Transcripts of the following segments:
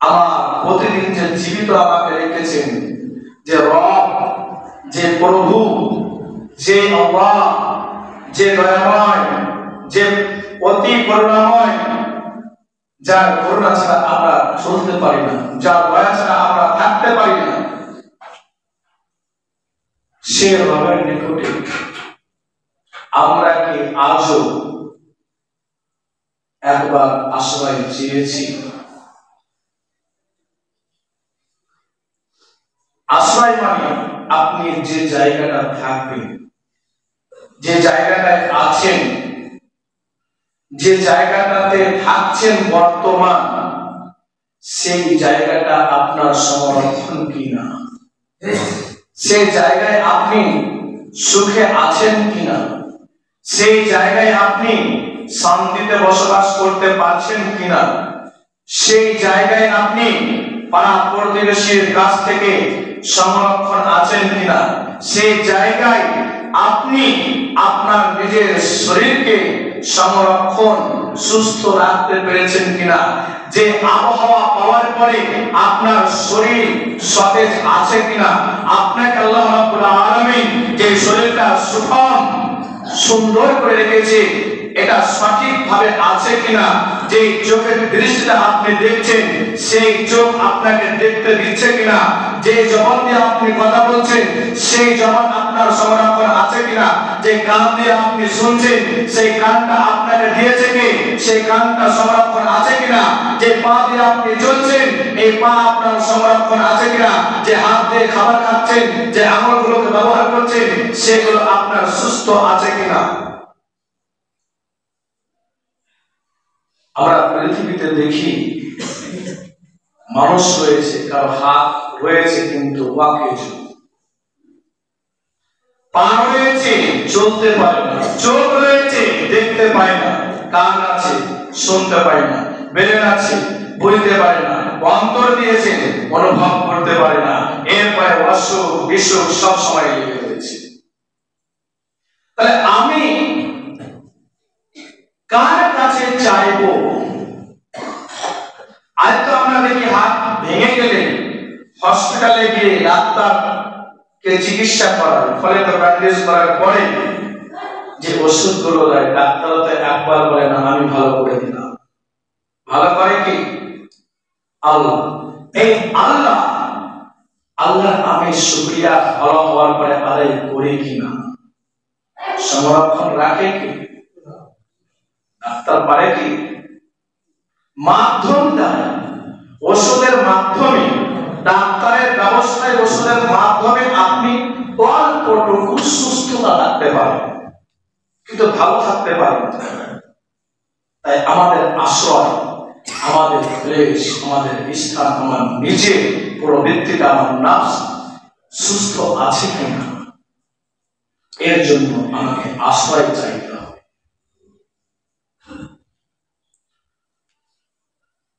আমার প্রতিদিন যে জীবিত আমাকে রেখেছেন, যে রব, যে প্রভু, যে আল্লাহ, যে দয়াময়, যে অতি করুণাময়, যার করুণা ছাড়া আমরা চলতে পারি না, যার দয়া ছাড়া আমরা থাকতে পারি না, সে রবের নিকটে আমরা কি আজও একবার আশ্রয় চেয়েছি? আশ্রয় মানে আপনি যে জায়গাটা থাকবেন, যে জায়গাটায় আছেন, যে জায়গাটাতে থাকছেন বর্তমান, সেই জায়গাটা আপনার সংরক্ষণ কিনা, সেই জায়গায় আপনি সুখে আছেন কিনা, সেই জায়গায় আপনি শান্তিতে বসবাস করতে পারছেন কিনা, সেই জায়গায় আপনি পাড়া প্রতিবেশীর কাছ থেকে সংরক্ষণ আছেন কিনা, সেই জায়গায় আপনি আপনার নিজের শরীরকে সংরক্ষণ সুস্থ রাখতে পেরেছেন কিনা, যে আবহাওয়া পাওয়ার পরে আপনার শরীর সতেজ আছে কিনা, আপনাকে আল্লাহ রাব্বুল আলামিন যে শরীরটা সুষম সুন্দর করে রেখেছে এটা সঠিকভাবে আছে কিনা, যে চোখের দৃষ্টিটা আপনি দেখছেন সেই চোখ আপনাকে দেখতে দিচ্ছে কিনা, যে জবান দিয়ে আপনি কথা বলছেন সেই জবান আপনার সংরক্ষণ আছে কিনা, যে কান দিয়ে আপনি শুনছেন সেই কানটা আপনাকে দিয়েছে কে, সেই কানটা সংরক্ষণ আছে কিনা, যে পা দিয়ে আপনি চলছেন এই পা আপনার সংরক্ষণ আছে কিনা, যে হাত দিয়ে খাবার খাচ্ছেন, যে আঙুলগুলোকে ব্যবহার করছেন সেগুলো আপনার সুস্থ আছে কিনা। আমরা পৃথিবীতে দেখি মানুষ রয়েছে, কারো হাত রয়েছে কিন্তু ওয়াকেজ, পা রয়েছে চলতে পারে না, চোখ রয়েছে দেখতে পায় না, কান আছে শুনতে পায় না, ব্রেন আছে বুঝতে পারে না, অন্তর দিয়েছে অনুভব করতে পারে না, এরপরে অসুখ বিসুখ সব সময় লেগে রয়েছে। তাহলে আমি কার কাছে চাইবো? আজ তো আমরা দেখি হাত ভেঙে গেলে হসপিটালে গিয়ে ডাক্তারকে চিকিৎসা করার ফলে তো ব্যান্ডেজ করার পরে যে ওষুধগুলো দেয় ডাক্তার তো একবার বলে না আমি ভালো করে দিলাম। ভালো করে কি? আল্লাহ। এই আল্লাহ, আল্লাহর আমি শুকরিয়া ভালো হওয়ার পরে আদায় করি কিনা, সংরক্ষণ রাখে কি? ডাক্তার পারে কি? মাধ্যম দেয়, ওষুধের মাধ্যমে, ডাক্তারের ব্যবস্থায় ওষুধের মাধ্যমে আপনি অল্পটুকু সুস্থতা থাকতে পারেন, কিন্তু ভালো থাকতে পারেন। তাই আমাদের আশ্রয়, আমাদের ক্লেশ, আমাদের স্থান, আমার নিজের প্রবৃত্তিটা, আমার নাফস সুস্থ আছে কিনা, এর জন্য আমাকে আশ্রয় চাইতে হবে।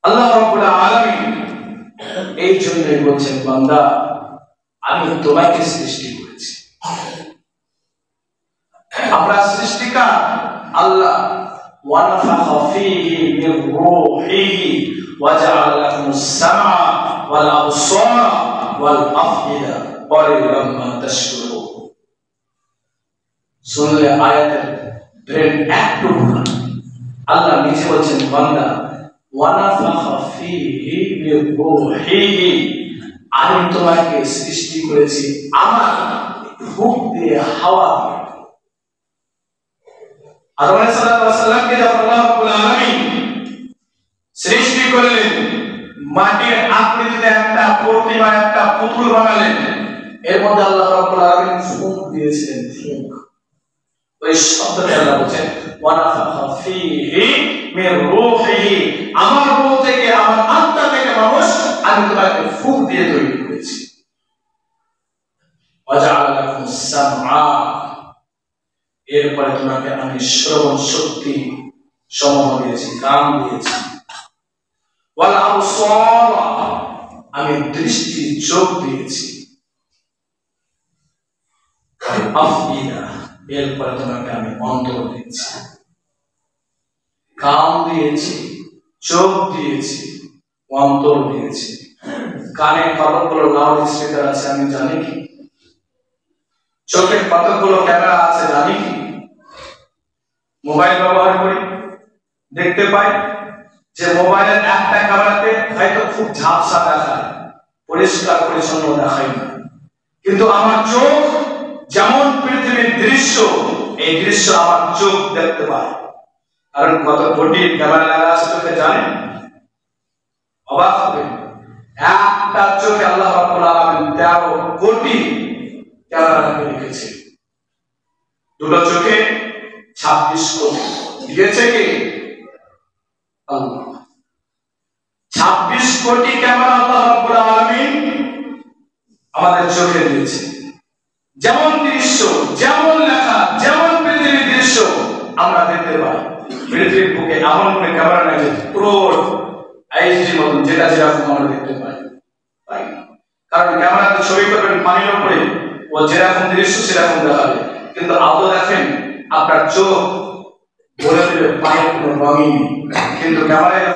আল্লাহ রাব্বুল আলামিন এই জন্যই বলছেন, বান্দা আমি তোমাকে সৃষ্টি করেছি। আমরা সৃষ্টিকার আল্লাহ। ওয়ানাফাখা ফীহি মির রূহিহি ওয়াজআলা লাকুমুস সামআ ওয়াল আবসারা ওয়াল আফইদা ক্বালিলাম মা তাশকুরুন। শুনলে আয়াতের ব্রেন একটু আল্লাহ নিজে বলছেন, বান্দা ওয়ানাফাখা ফীহি মির রূহিহি, আমি তোমাকে সৃষ্টি করেছি আমার ফুঁক দিয়ে, হাওয়া দিয়ে। আদম আলাইহিস সালামকে যখন আল্লাহ রাব্বুল আলামিন সৃষ্টি করলেন, মাটির আকৃতিতে একটা প্রতিমা, একটা পুতুল বানালেন, এর মধ্যে আল্লাহ রাব্বুল আলামিন ফুঁক দিয়েছিলেন। ফুঁক, ওই শব্দটা আল্লাহ বলেন ওয়ানাফাখা ফীহি মির রূহিহি, আমার রূহ থেকে, আমার আত্মা থেকে মানুষ আমি তোমাকে ফুঁক দিয়ে তৈরি করেছি। ওয়াজআলা লাকুমুস সামআ, এরপরে তোমাকে আমি শ্রবণ শক্তি সমূহ দিয়েছি, কান দিয়েছি। ওয়াল আবসারা, আমি দৃষ্টি চোখ দিয়েছি। আফইদা, এরপরে তোমাকে আমি অন্তর দিয়েছি। কান দিয়েছি, চোখ দিয়েছি, অন্তর দিয়েছে। কানে কতগুলো লাউড স্পিকার আছে আমি জানি কি? চোখে কতগুলো ক্যামেরা আছে জানি কি? মোবাইল ব্যবহার করি, দেখতে পাই যে মোবাইলের একটা ক্যামেরাতে হয়তো খুব ঝাপসা দেখায়, পরিষ্কার পরিচ্ছন্ন দেখায় না, কিন্তু আমার চোখ যেমন পৃথিবীর দৃশ্য, এই দৃশ্য আমার চোখ দেখতে পায়। কারণ কত কোটি ক্যামেরা লাগা আছে চোখে জানেন? অবাক হবে, একটা চোখে আল্লাহ রাব্বুল আলামিন 13 কোটি ক্যামেরা রেখেছে। দুটো চোখে 26 কোটি দিয়েছে কি আল্লাহ। 26 কোটি ক্যামেরা আল্লাহ রাব্বুল আলামিন আমাদের চোখে দিয়েছে। যেমন দৃশ্য, যেমন লেখা, যেমন পৃথিবীর দৃশ্য আমরা দেখতে পাই। পৃথিবীর বুকে এমন কোনো ক্যামেরা নাই যে পুরো এইচডি মতন যেটা যেরকম আমরা দেখতে পাই, কারণ ক্যামেরাতে ছবি করবেন পানির উপরে, ও যেরকম দৃশ্য সেরকম দেখাবে, কিন্তু আলো দেখেন আপনার চোখ বলে দেবে পানির কোনো রঙই নেই, কিন্তু ক্যামেরায়